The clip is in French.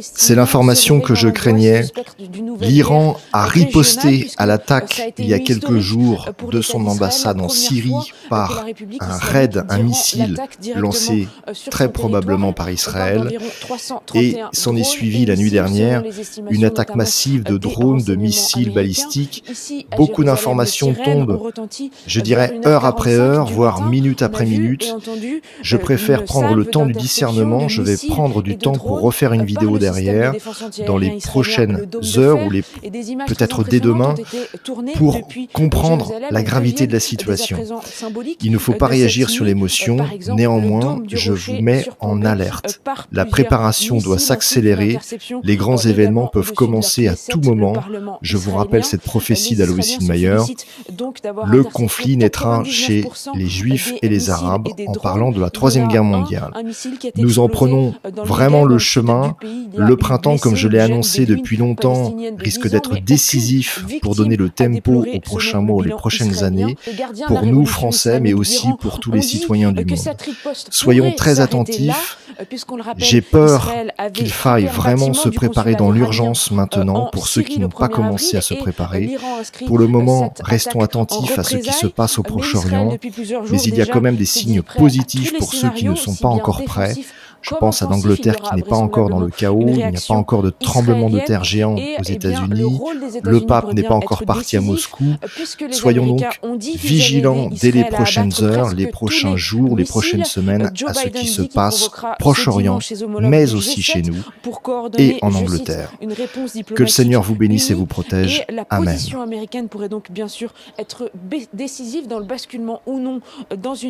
C'est l'information que je craignais. L'Iran a riposté à l'attaque il y a quelques jours de son ambassade en Syrie par un raid, un missile lancé très probablement par Israël. Et s'en est suivi la nuit dernière une attaque massive de drones, de missiles balistiques. Beaucoup d'informations tombent, je dirais heure après heure, voire minute après minute. Je préfère prendre le temps du discernement. Je vais prendre du temps pour refaire une vidéo derrière, dans les prochaines heures ou peut-être dès demain, pour comprendre la gravité de la situation. Il ne faut pas réagir sur l'émotion, néanmoins, je vous mets en alerte. La préparation doit s'accélérer, les grands événements peuvent commencer à tout moment. Je vous rappelle cette prophétie d'Alois Hinmayer. Le conflit naîtra chez les Juifs et les Arabes en parlant de la Troisième Guerre mondiale. Nous en prenons vraiment le chemin. Le printemps, comme je l'ai annoncé depuis longtemps, risque d'être décisif pour donner le tempo aux prochains mois ou les prochaines années, pour nous, Français, mais aussi pour tous les citoyens du monde. Soyons très attentifs. J'ai peur qu'il faille vraiment se préparer dans l'urgence maintenant, pour ceux qui n'ont pas commencé à se préparer. Pour le moment, restons attentifs à ce qui se passe au Proche-Orient, mais il y a quand même des signes positifs pour ceux qui ne sont pas encore prêts. Je pense à l'Angleterre qui n'est pas encore dans le chaos, il n'y a pas encore de tremblement de terre géant aux États-Unis, le pape n'est pas encore parti à Moscou. Soyons donc vigilants dès les prochaines heures, les prochains jours, les prochaines semaines à ce qui se passe Proche-Orient, mais aussi chez nous et en Angleterre. Que le Seigneur vous bénisse et vous protège. Amen. La position américaine pourrait donc bien sûr être décisive dans le basculement ou non dans une